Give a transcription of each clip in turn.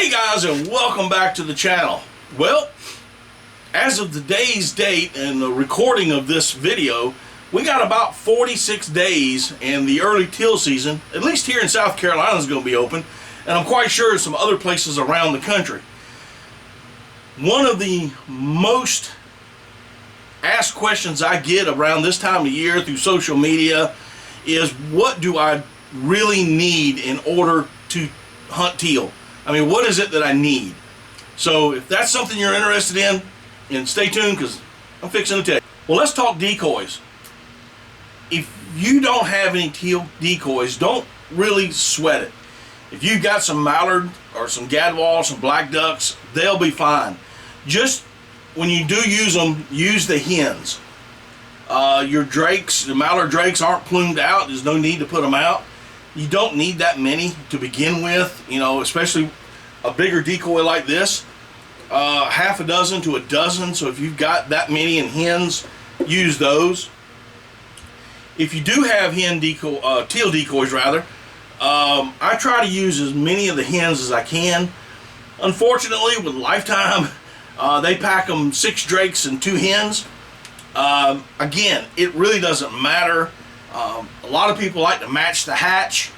Hey guys, and welcome back to the channel. Well, as of today's date and the recording of this video, we got about 46 days and the early teal season, at least here in South Carolina, is going to be open, and I'm quite sure some other places around the country. One of the most asked questions I get around this time of year through social media is, what do I really need in order to hunt teal? I mean, what is it that I need? So if that's something you're interested in, and stay tuned because I'm fixing to tell you. Well, let's talk decoys. If you don't have any teal decoys, don't really sweat it. If you've got some mallard or some gadwall, some black ducks, they'll be fine. Just when you do use them, use the hens. Your drakes, the mallard drakes aren't plumed out. There's no need to put them out. You don't need that many to begin with, you know, especially a bigger decoy like this. Half a dozen to a dozen, so if you've got that many in hens, use those. If you do have teal decoys rather, I try to use as many of the hens as I can. Unfortunately, with Lifetime, they pack them 6 drakes and 2 hens. Again, it really doesn't matter. A lot of people like to match the hatch.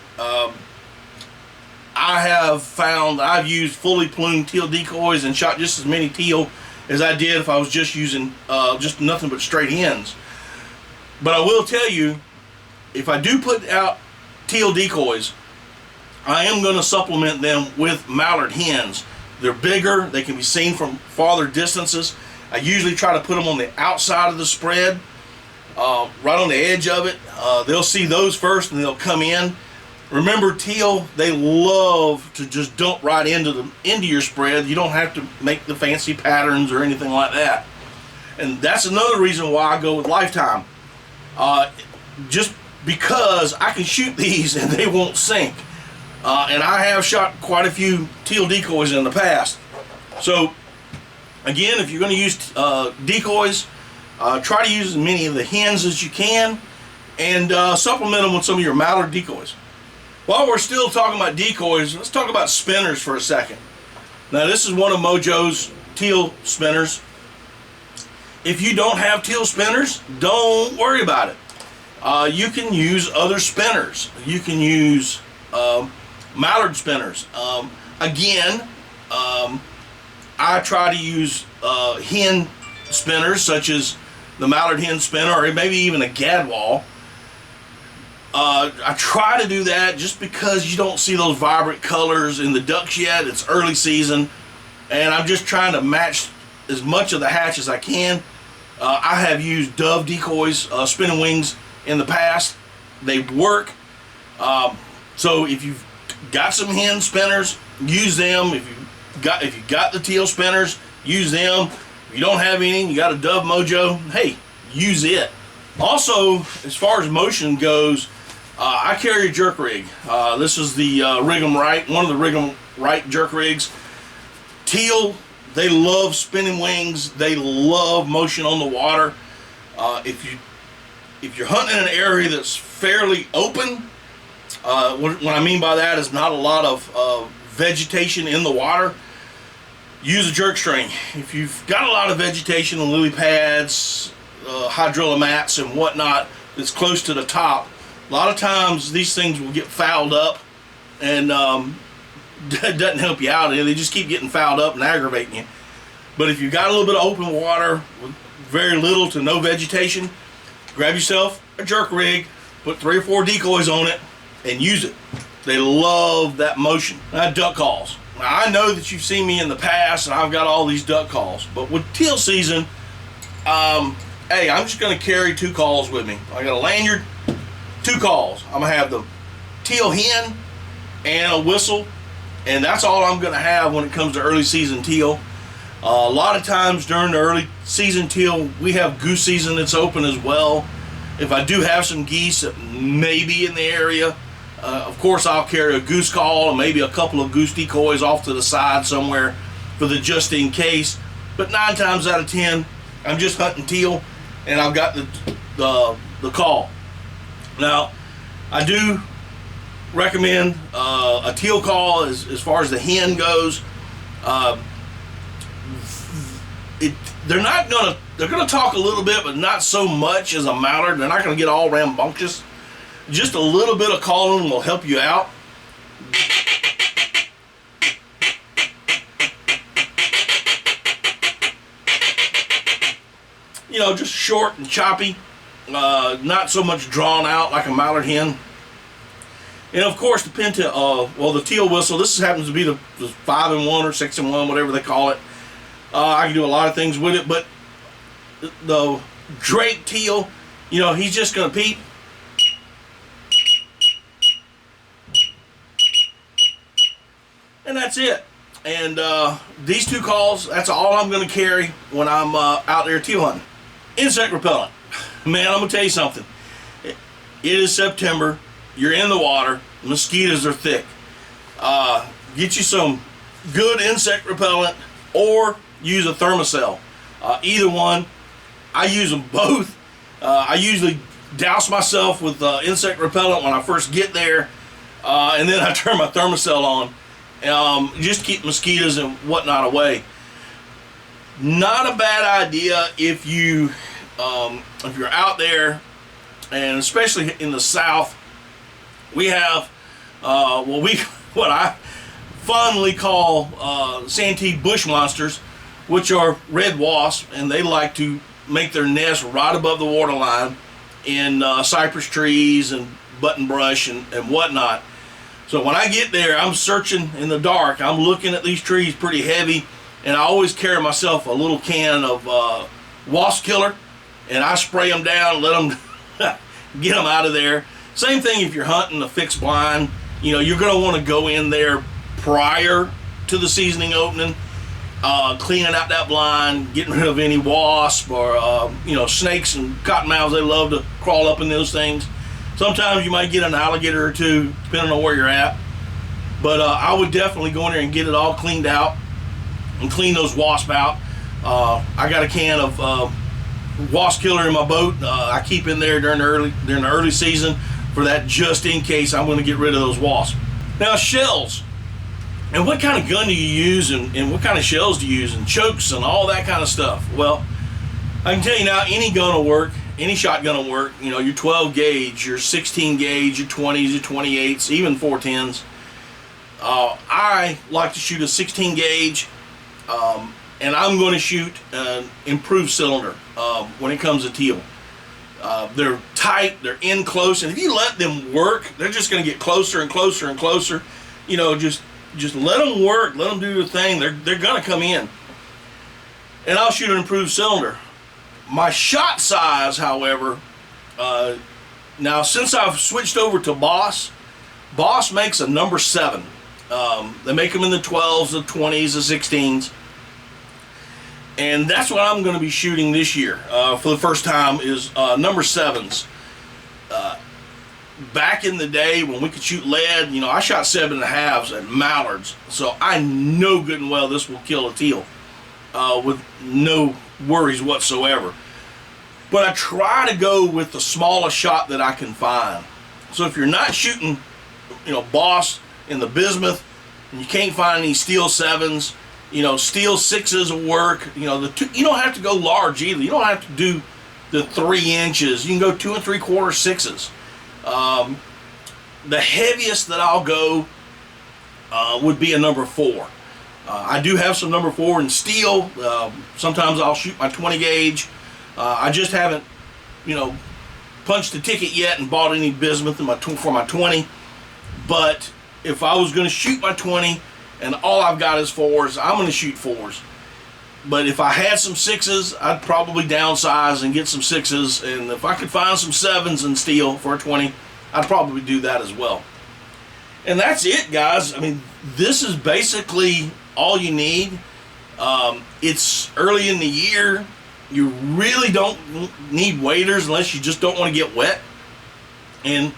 I have found I've used fully plumed teal decoys and shot just as many teal as I did if I was just using just nothing but straight hens. But I will tell you, if I do put out teal decoys, I am going to supplement them with mallard hens. They're bigger, they can be seen from farther distances. I usually try to put them on the outside of the spread, right on the edge of it. They'll see those first and they'll come in. Remember, teal, they love to just dump right into your spread. You don't have to make the fancy patterns or anything like that. And that's another reason why I go with Lifetime. Just because I can shoot these and they won't sink. And I have shot quite a few teal decoys in the past. So, again, if you're going to use decoys, try to use as many of the hens as you can, and supplement them with some of your mallard decoys. While we're still talking about decoys, let's talk about spinners for a second. Now, this is one of Mojo's teal spinners. If you don't have teal spinners, don't worry about it. You can use other spinners. You can use mallard spinners. Again, I try to use hen spinners, such as the mallard hen spinner, or maybe even a gadwall. I try to do that just because you don't see those vibrant colors in the ducks yet. It's early season, and I'm just trying to match as much of the hatch as I can. I have used dove decoys, spinning wings, in the past. They work. So if you've got some hen spinners, use them. If you got the teal spinners, use them. If you don't have any, you got a dove Mojo, hey, use it. Also, as far as motion goes, I carry a jerk rig. This is the Rig'em Right, one of the Rig'em Right jerk rigs. Teal, they love spinning wings. They love motion on the water. If you're hunting in an area that's fairly open, what I mean by that is not a lot of vegetation in the water, use a jerk string. If you've got a lot of vegetation on lily pads, hydrilla mats and whatnot that's close to the top, a lot of times these things will get fouled up, and that doesn't help you out. They just keep getting fouled up and aggravating you. But if you've got a little bit of open water with very little to no vegetation, grab yourself a jerk rig, put 3 or 4 decoys on it, and use it. They love that motion. Now, duck calls. Now, I know that you've seen me in the past, and I've got all these duck calls. But with teal season, hey, I'm just going to carry 2 calls with me. I got a lanyard, 2 calls. I'm going to have the teal hen and a whistle, and that's all I'm going to have when it comes to early season teal. A lot of times during the early season teal, we have goose season that's open as well. If I do have some geese that may be in the area, of course I'll carry a goose call and maybe a couple of goose decoys off to the side somewhere for the just in case. But 9 times out of 10, I'm just hunting teal, and I've got the call. Now, I do recommend a teal call as far as the hen goes. They're gonna talk a little bit, but not so much as a mallard. They're not gonna get all rambunctious. Just a little bit of calling will help you out. You know, just short and choppy, not so much drawn out like a mallard hen. And of course, the the Teal Whistle. This happens to be the 5-in-1 or 6-in-1, whatever they call it. I can do a lot of things with it, but the Drake Teal, you know, he's just gonna peep. And that's it. And these two calls, that's all I'm gonna carry when I'm out there teal hunting. Insect repellent. Man, I'm gonna tell you something. It is September. You're in the water. Mosquitoes are thick. Get you some good insect repellent or use a Thermacell. Either one. I use them both. I usually douse myself with insect repellent when I first get there, and then I turn my Thermacell on, just to keep mosquitoes and whatnot away. Not a bad idea if you're out there, and especially in the South. We have what I fondly call Santee bush monsters, which are red wasps, and they like to make their nest right above the waterline in cypress trees and button brush and whatnot. So when I get there, I'm searching in the dark. I'm looking at these trees pretty heavy, and I always carry myself a little can of wasp killer, and I spray them down, let them get them out of there. Same thing if you're hunting a fixed blind. You know, you're going to want to go in there prior to the seasoning opening, cleaning out that blind, getting rid of any wasp or snakes and cottonmouths. They love to crawl up in those things. Sometimes you might get an alligator or two, depending on where you're at. But I would definitely go in there and get it all cleaned out and clean those wasps out. I got a can of wasp killer in my boat. I keep in there during the early season for that, just in case I'm going to get rid of those wasps. Now, shells. And what kind of gun do you use, and what kind of shells do you use, and chokes and all that kind of stuff? Well, I can tell you now, any gun will work. Any shotgun will work. You know, your 12 gauge, your 16 gauge, your 20s, your 28s, even 410s. I like to shoot a 16 gauge, and I'm going to shoot an improved cylinder when it comes to teal. They're tight, they're in close, and if you let them work, they're just going to get closer and closer and closer. You know, just let them work, let them do their thing. They're going to come in. And I'll shoot an improved cylinder. My shot size, however, now since I've switched over to Boss makes a number 7. They make them in the 12s, the 20s, the 16s. And that's what I'm going to be shooting this year for the first time is number 7s. Back in the day when we could shoot lead, you know, I shot 7.5s at mallards. So I know good and well this will kill a teal with no worries whatsoever. But I try to go with the smallest shot that I can find. So if you're not shooting, you know, Boss in the bismuth, and you can't find any steel 7s, you know, steel 6s will work. You know, you don't have to go large either. You don't have to do the 3 inches. You can go 2 3/4 6s. The heaviest that I'll go would be a number 4. I do have some number 4 in steel. Sometimes I'll shoot my 20 gauge. I just haven't, you know, punched the ticket yet and bought any bismuth for my 20. But if I was going to shoot my 20 and all I've got is 4s, I'm going to shoot 4s. But if I had some 6s, I'd probably downsize and get some 6s. And if I could find some 7s in steel for a 20, I'd probably do that as well. And that's it, guys. I mean, this is basically all you need. It's early in the year. You really don't need waders unless you just don't want to get wet. And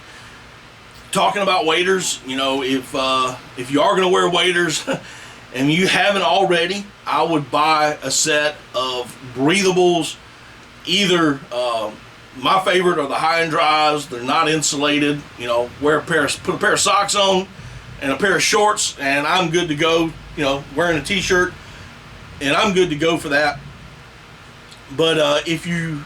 talking about waders, you know, if you are going to wear waders and you haven't already, I would buy a set of breathables. Either my favorite are the high and dries. They're not insulated. You know, put a pair of socks on, and a pair of shorts, and I'm good to go. You know, wearing a t-shirt, and I'm good to go for that. But if you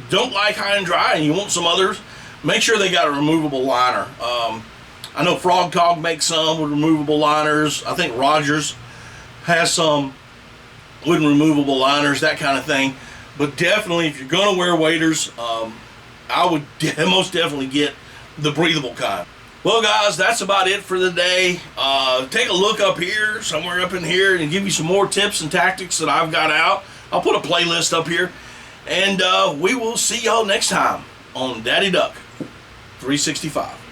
don't like high and dry and you want some others, make sure they got a removable liner. I know Frog Cog makes some with removable liners. I think Rogers has some with removable liners, that kind of thing. But definitely, if you're going to wear waders, I would most definitely get the breathable kind. Well, guys, that's about it for the day. Take a look up here, somewhere up in here, and give you some more tips and tactics that I've got out. I'll put a playlist up here. And we will see y'all next time on Daddy Duck 365.